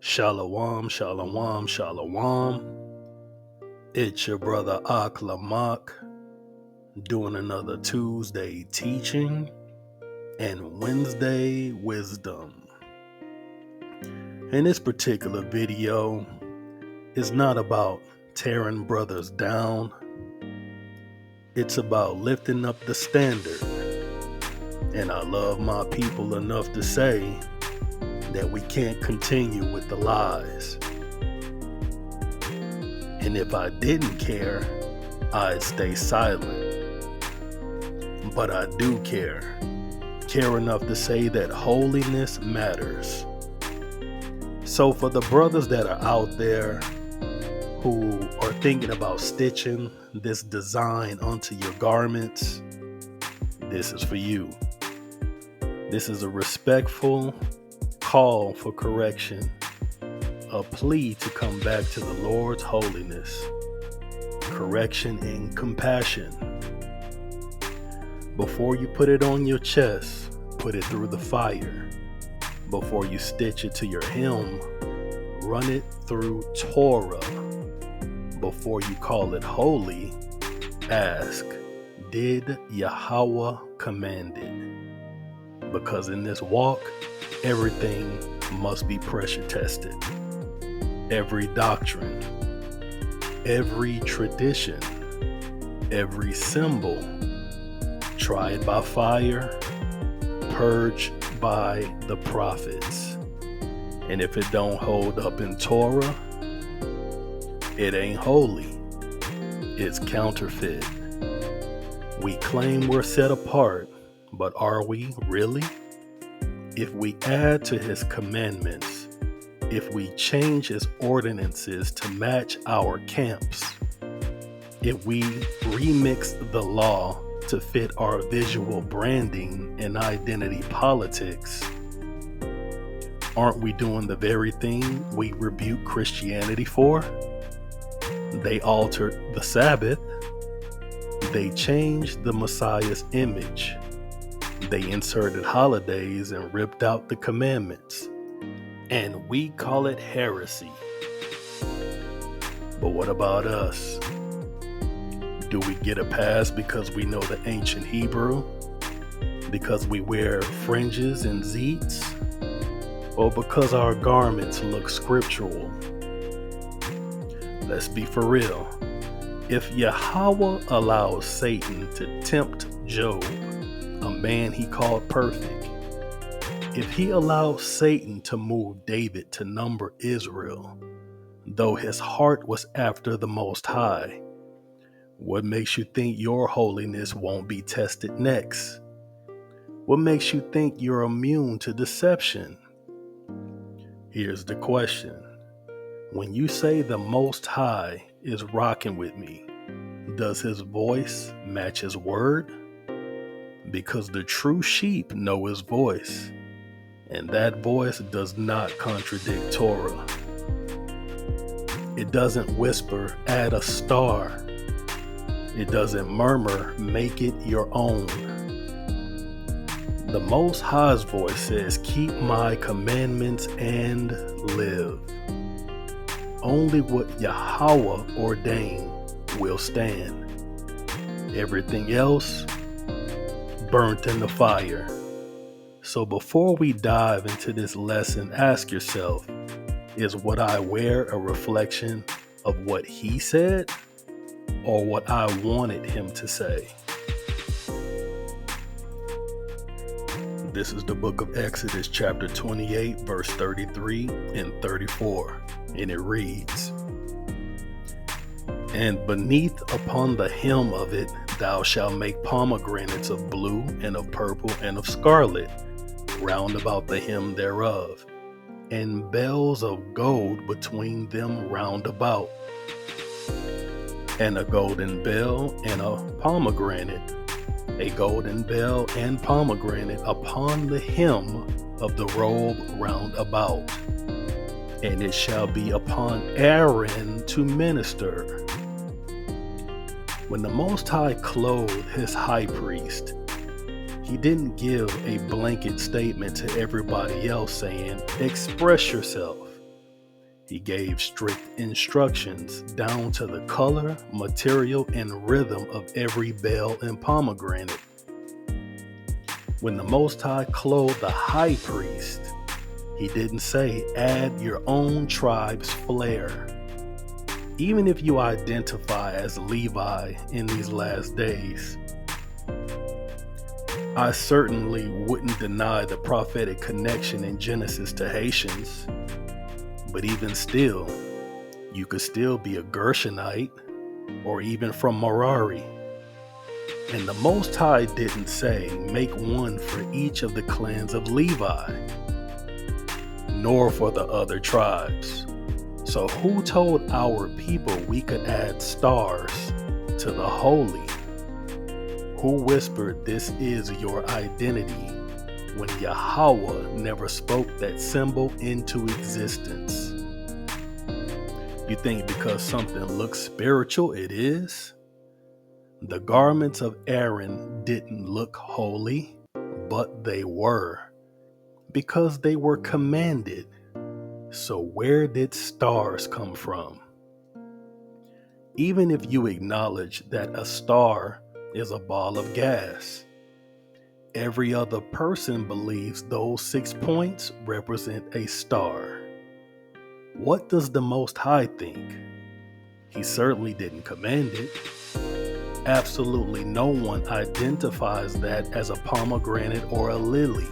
Shalom, shalom, shalom. It's your brother Aklamak doing another Tuesday teaching and Wednesday wisdom. And this particular video is not about tearing brothers down. It's about lifting up the standard. And I love my people enough to say that we can't continue with the lies. And if I didn't care, I'd stay silent. But I do care. Care enough to say that holiness matters. So for the brothers that are out there who are thinking about stitching this design onto your garments, this is for you. This is a respectful call for correction, a plea to come back to the Lord's holiness, correction and compassion. Before you put it on your chest, put it through the fire. Before you stitch it to your hem, run it through Torah. Before you call it holy, ask, did Yahawah command it? Because in this walk, everything must be pressure tested. Every doctrine, every tradition, every symbol, tried by fire, purged by the prophets. And if it don't hold up in Torah, it ain't holy. It's counterfeit. We claim we're set apart, but are we really? If we add to his commandments, if we change his ordinances to match our camps, if we remix the law to fit our visual branding and identity politics, aren't we doing the very thing we rebuke Christianity for? They altered the Sabbath. They changed the Messiah's image. They inserted holidays and ripped out the commandments. And we call it heresy. But what about us? Do we get a pass because we know the ancient Hebrew? Because we wear fringes and zeets? Or because our garments look scriptural? Let's be for real. If Yahawah allows Satan to tempt Job, a man he called perfect, if he allows Satan to move David to number Israel, though his heart was after the Most High, what makes you think your holiness won't be tested next? What makes you think you're immune to deception? Here's the question. When you say the Most High is rocking with me, does his voice match his word? Because the true sheep know his voice, and that voice does not contradict Torah. It doesn't whisper, add a star. It doesn't murmur, make it your own. The Most High's voice says, keep my commandments and live. Only what Yahawah ordained will stand. Everything else, burnt in the fire. So before we dive into this lesson, ask yourself, is what I wear a reflection of what he said or what I wanted him to say? This is the book of Exodus chapter 28 verse 33 and 34, and it reads, and beneath upon the hem of it thou shalt make pomegranates of blue and of purple and of scarlet round about the hem thereof, and bells of gold between them round about, and a golden bell and a pomegranate, a golden bell and pomegranate upon the hem of the robe round about, and it shall be upon Aaron to minister. When the Most High clothed his high priest, He didn't give a blanket statement to everybody else saying, express yourself. He gave strict instructions down to the color, material, and rhythm of every bell and pomegranate. When the Most High clothed the high priest, he didn't say, add your own tribe's flair. Even if you identify as Levi in these last days, I certainly wouldn't deny the prophetic connection in Genesis to Haitians. But even still, you could still be a Gershonite or even from Merari. And the Most High didn't say, make one for each of the clans of Levi, nor for the other tribes. So who told our people we could add stars to the holy? Who whispered this is your identity when Yahawah never spoke that symbol into existence? You think because something looks spiritual it is? The garments of Aaron didn't look holy, but they were, because they were commanded. So where did stars come from? Even if you acknowledge that a star is a ball of gas, every other person believes those 6 points represent a star. What does the Most High think? He certainly didn't command it. Absolutely no one identifies that as a pomegranate or a lily.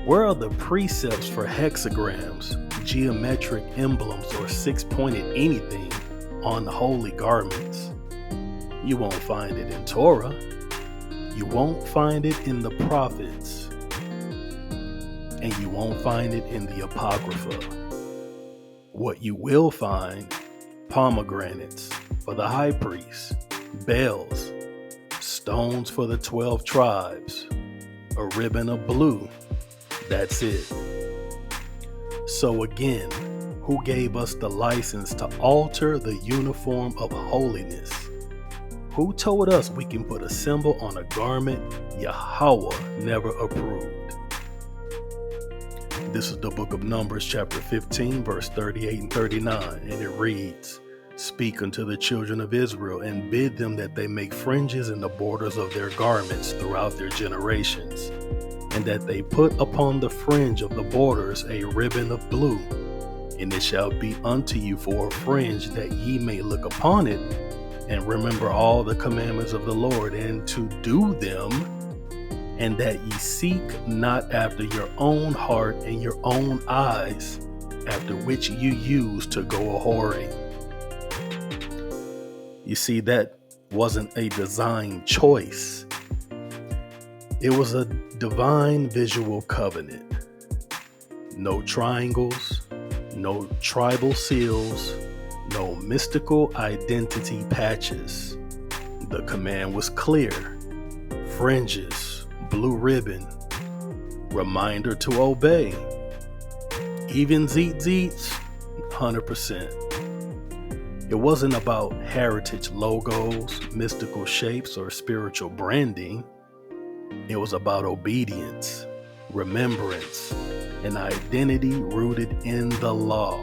Where are the precepts for hexagrams, geometric emblems, or 6-pointed anything on holy garments? You won't find it in Torah. You won't find it in the prophets. And you won't find it in the Apocrypha. What you will find, pomegranates for the high priest, bells, stones for the 12 tribes, a ribbon of blue. That's it. So again, who gave us the license to alter the uniform of holiness? Who told us we can put a symbol on a garment Yahawah never approved? This is the book of Numbers chapter 15 verse 38 and 39, and it reads, Speak unto the children of Israel and bid them that they make fringes in the borders of their garments throughout their generations, and that they put upon the fringe of the borders a ribbon of blue, and it shall be unto you for a fringe, that ye may look upon it and remember all the commandments of the Lord, and to do them, and that ye seek not after your own heart and your own eyes, after which you use to go a-whoring. You see, that wasn't a design choice. It was a divine visual covenant. No triangles, no tribal seals, no mystical identity patches. The command was clear. Fringes, blue ribbon, reminder to obey. Even zeets, 100%. It wasn't about heritage logos, mystical shapes, or spiritual branding. It was about obedience, remembrance, and identity rooted in the law.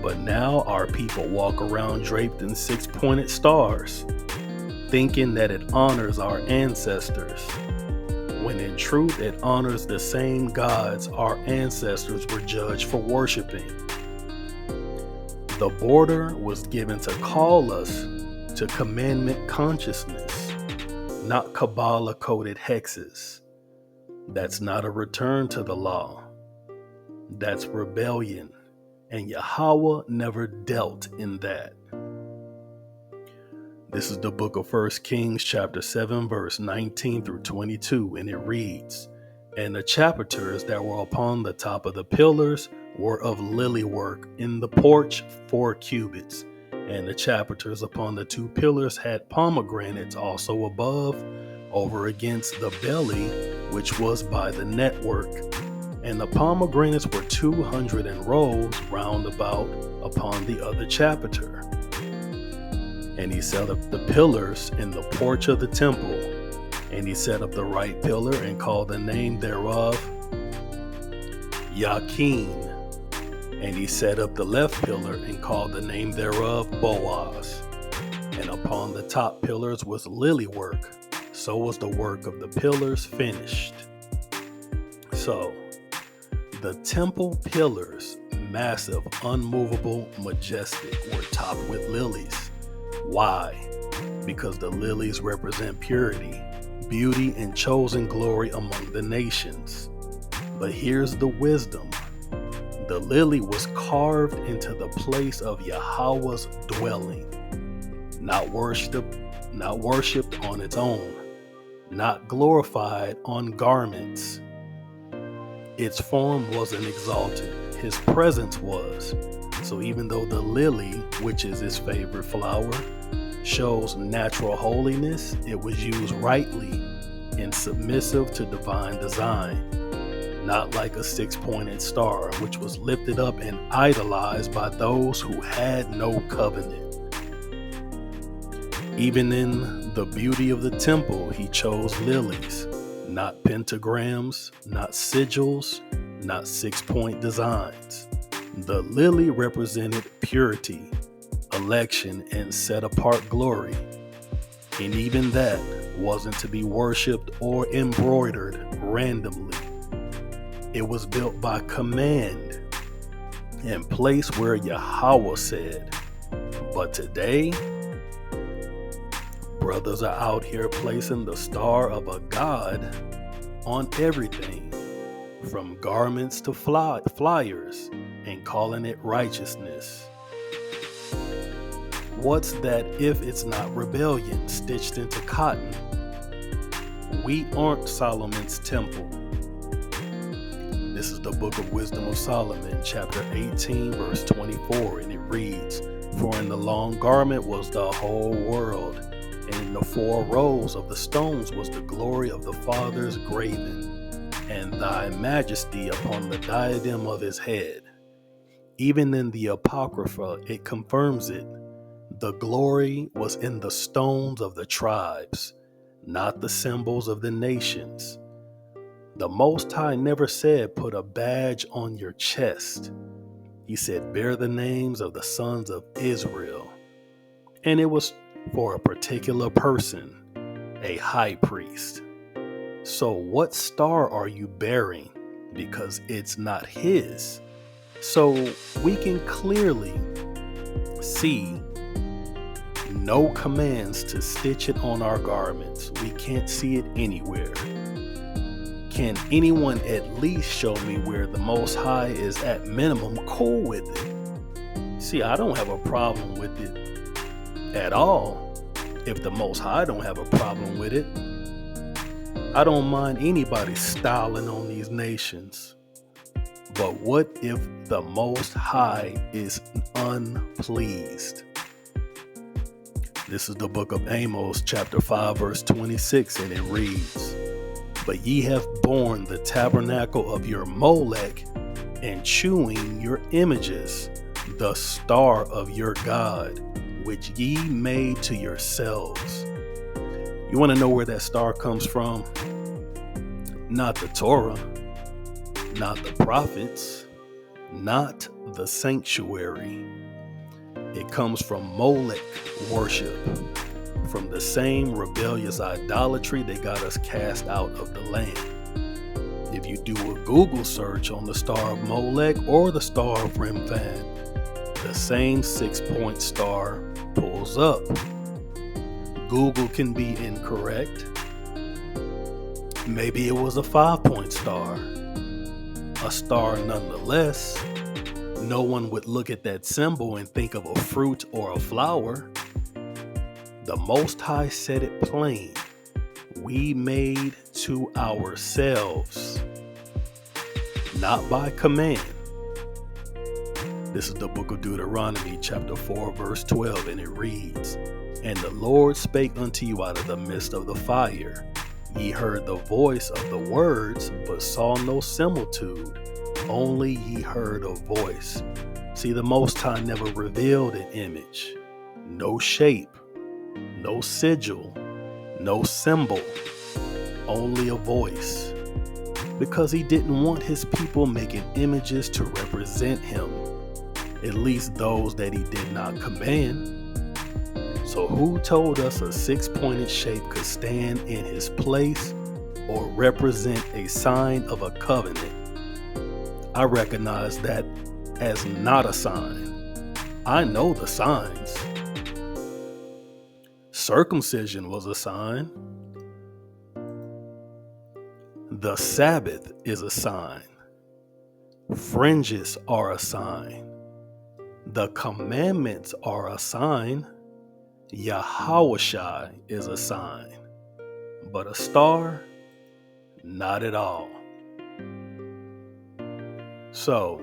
But now our people walk around draped in 6-pointed stars, thinking that it honors our ancestors, when in truth it honors the same gods our ancestors were judged for worshiping. The border was given to call us to commandment consciousness, not Kabbalah-coded hexes. That's not a return to the law. That's rebellion, and Yahawah never dealt in that. This is the book of 1 Kings chapter 7 verse 19 through 22, and it reads, And the chapiters that were upon the top of the pillars were of lily work in the porch 4 cubits, and the chapiters upon the 2 pillars had pomegranates also above, over against the belly, which was by the network. And the pomegranates were 200 in rows round about upon the other chapiter. And he set up the pillars in the porch of the temple, and he set up the right pillar and called the name thereof Yahawah, And he set up the left pillar and called the name thereof Boaz. And upon the top pillars was lily work. So was the work of the pillars finished. So, the temple pillars, massive, unmovable, majestic, were topped with lilies. Why? Because the lilies represent purity, beauty, and chosen glory among the nations. But here's the wisdom. The lily was carved into the place of Yahawah's dwelling, not worshipped on its own, not glorified on garments. Its form wasn't exalted, his presence was. So even though the lily, which is his favorite flower, shows natural holiness, it was used rightly and submissive to divine design. Not like a six-pointed star, which was lifted up and idolized by those who had no covenant. Even in the beauty of the temple, he chose lilies, not pentagrams, not sigils, not six-point designs. The lily represented purity, election, and set-apart glory. And even that wasn't to be worshipped or embroidered randomly. It was built by command and placed where Yahawah said. But today, brothers are out here placing the star of a god on everything, from garments to flyers, and calling it righteousness. What's that if it's not rebellion stitched into cotton? We aren't Solomon's temple. This is the book of Wisdom of Solomon, chapter 18, verse 24, and it reads, "For in the long garment was the whole world, and in the 4 rows of the stones was the glory of the Father's graven, and thy majesty upon the diadem of his head." Even in the Apocrypha, it confirms it. The glory was in the stones of the tribes, not the symbols of the nations. The Most High never said, "Put a badge on your chest." He said, "Bear the names of the sons of Israel." And it was for a particular person, a high priest. So what star are you bearing? Because it's not his. So we can clearly see no commands to stitch it on our garments. We can't see it anywhere. Can anyone at least show me where the Most High is at minimum cool with it? See, I don't have a problem with it at all. If the Most High don't have a problem with it, I don't mind anybody styling on these nations. But what if the Most High is unpleased? This is the book of Amos, chapter 5, verse 26, and it reads, "But ye have borne the tabernacle of your Molech, and chewing your images, the star of your God, which ye made to yourselves." You want to know where that star comes from? Not the Torah, not the prophets, not the sanctuary. It comes from Molech worship, from the same rebellious idolatry that got us cast out of the land. If you do a Google search on the star of Molech or the star of Remphan, the same 6-point star pulls up. Google can be incorrect. Maybe it was a 5-point star. A star nonetheless. No one would look at that symbol and think of a fruit or a flower. The Most High said it plain. We made to ourselves, not by command. This is the book of Deuteronomy, chapter 4, verse 12, and it reads, "And the Lord spake unto you out of the midst of the fire. Ye heard the voice of the words, but saw no similitude. Only ye heard a voice." See, the Most High never revealed an image, no shape, no sigil, no symbol, only a voice. Because he didn't want his people making images to represent him. at least those that he did not command. So who told us a six-pointed shape could stand in his place or represent a sign of a covenant? I recognize that as not a sign. I know the signs. Circumcision was a sign. The Sabbath is a sign. Fringes are a sign. The commandments are a sign. Yahawah is a sign. But a star, not at all. So,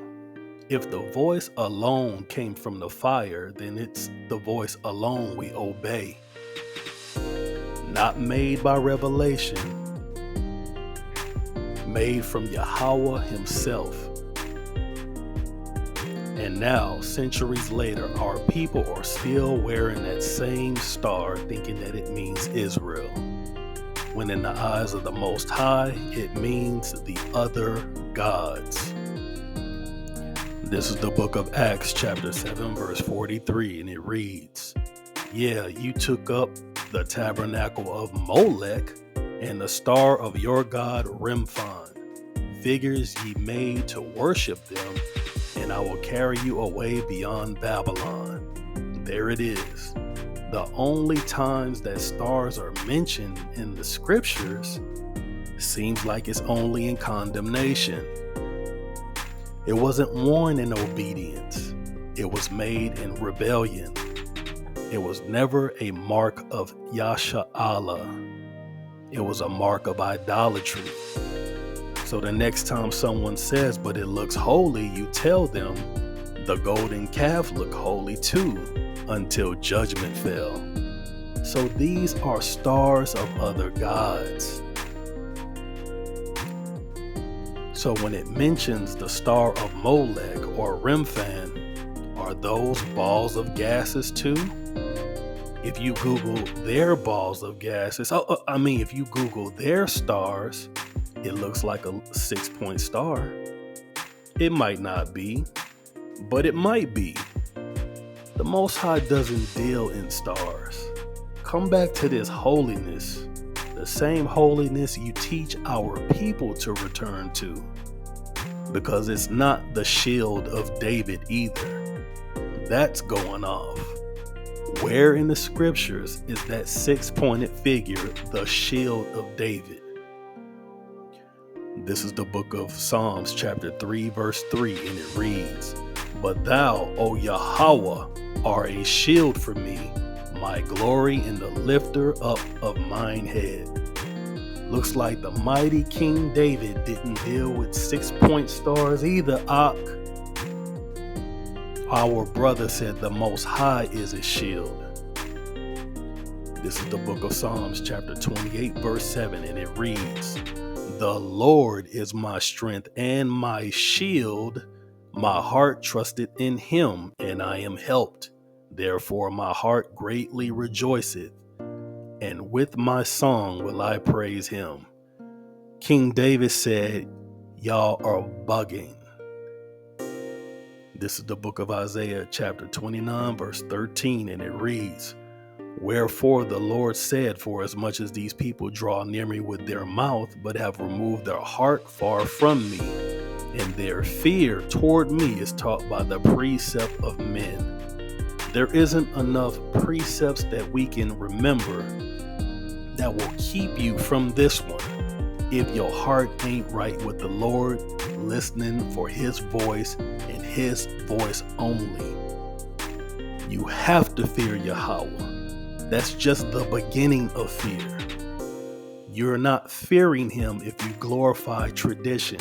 if the voice alone came from the fire, then it's the voice alone we obey. Not made by revelation, made from Yahawah himself. And now, centuries later, our people are still wearing that same star, thinking that it means Israel, when in the eyes of the Most High, it means the other gods. This is the book of Acts, chapter 7, verse 43, and it reads, "Yeah, you took up the tabernacle of Molech and the star of your god Remphan, figures ye made to worship them, and I will carry you away beyond Babylon." There it is. The only times that stars are mentioned in the scriptures seems like it's only in condemnation. It wasn't worn in obedience. It was made in rebellion. It was never a mark of Yahawah. It was a mark of idolatry. So the next time someone says, "But it looks holy," you tell them, the golden calf looked holy too, until judgment fell. So these are stars of other gods. So when it mentions the star of Molech or Remphan, are those balls of gases too? If you Google their balls of gases, if you Google their stars, it looks like a 6-point star. It might not be, but it might be. The Most High doesn't deal in stars. Come back to this holiness, the same holiness you teach our people to return to. Because it's not the shield of David either. That's going off. Where in the scriptures is that 6-pointed figure, the shield of David? This is the book of Psalms, chapter 3, verse 3, and it reads, "But thou, O Yahawah, are a shield for me, my glory and the lifter up of mine head." Looks like the mighty King David didn't deal with 6-point stars either, Ak. Our brother said the Most High is a shield. This is the book of Psalms, chapter 28, verse 7, and it reads, "The Lord is my strength and my shield. My heart trusted in him, and I am helped. Therefore my heart greatly rejoiceth, and with my song will I praise him." King David said, "Y'all are bugging." This is the book of Isaiah, chapter 29, verse 13, and it reads, "Wherefore the Lord said, for as much as these people draw near me with their mouth, but have removed their heart far from me, and their fear toward me is taught by the precept of men." There isn't enough precepts that we can remember that will keep you from this one if your heart ain't right with the Lord, listening for his voice and his voice only. You have to fear Yahawah. That's just the beginning of fear. You're not fearing him if you glorify tradition,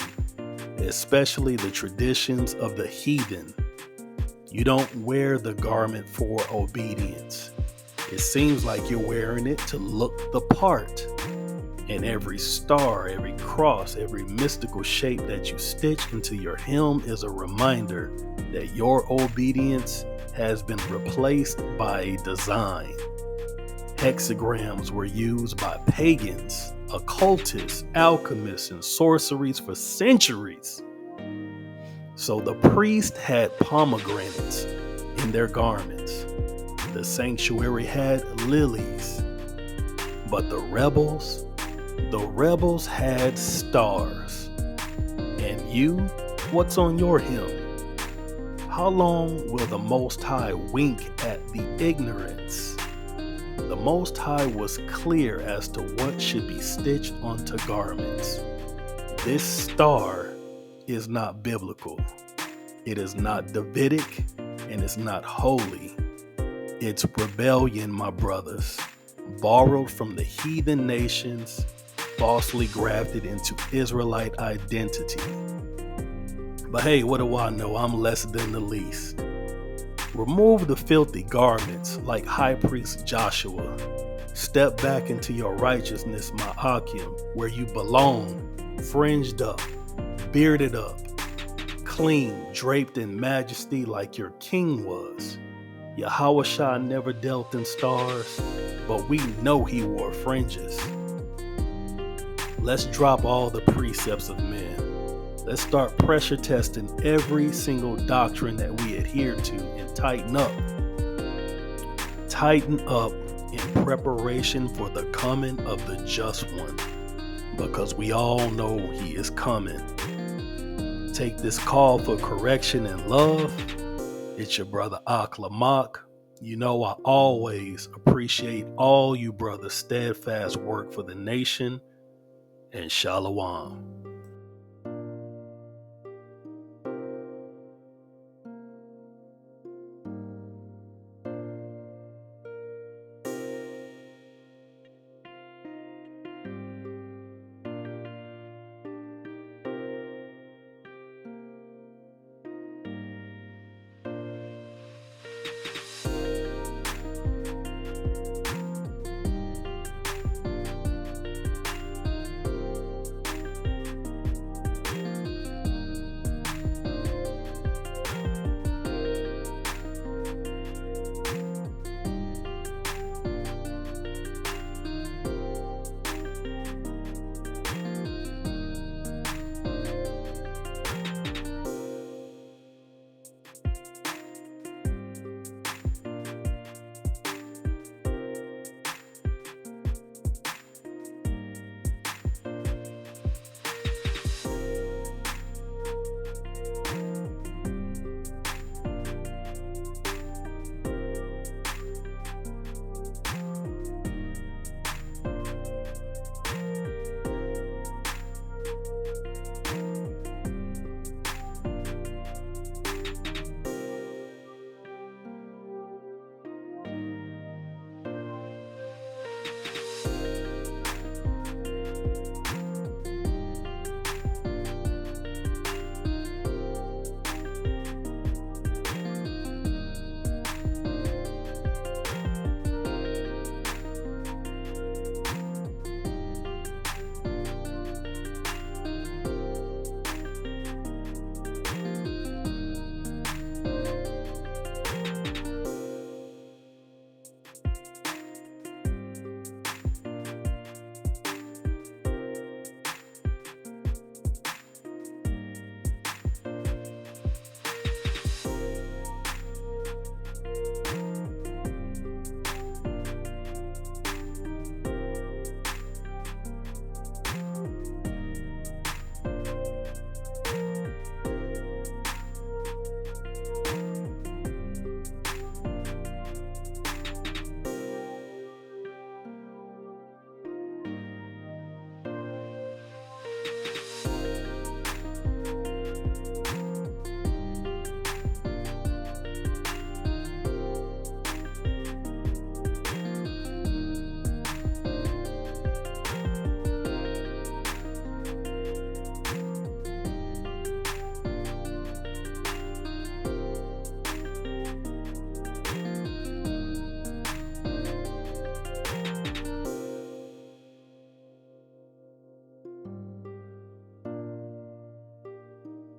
especially the traditions of the heathen. You don't wear the garment for obedience. It seems like you're wearing it to look the part. And every star, every cross, every mystical shape that you stitch into your hem is a reminder that your obedience has been replaced by a design. Hexagrams were used by pagans, occultists, alchemists, and sorceries for centuries. So the priest had pomegranates in their garments. The sanctuary had lilies. But the rebels had stars. And you, what's on your hem? How long will the Most High wink at the ignorance? The Most High was clear as to what should be stitched onto garments. This star is not biblical. It is not Davidic, and it's not holy. It's rebellion, my brothers, borrowed from the heathen nations, falsely grafted into Israelite identity. But hey, what do I know? I'm less than the least. Remove the filthy garments like High Priest Joshua. Step back into your righteousness, my Akim, where you belong, fringed up, bearded up, clean, draped in majesty like your king was. Yahawah never dealt in stars, but we know he wore fringes. Let's drop all the precepts of men. Let's start pressure testing every single doctrine that we adhere to and tighten up. Tighten up in preparation for the coming of the just one, because we all know he is coming. Take this call for correction and love. It's your brother Ak Lamak. You know I always appreciate all you brothers' steadfast work for the nation, and Shalom.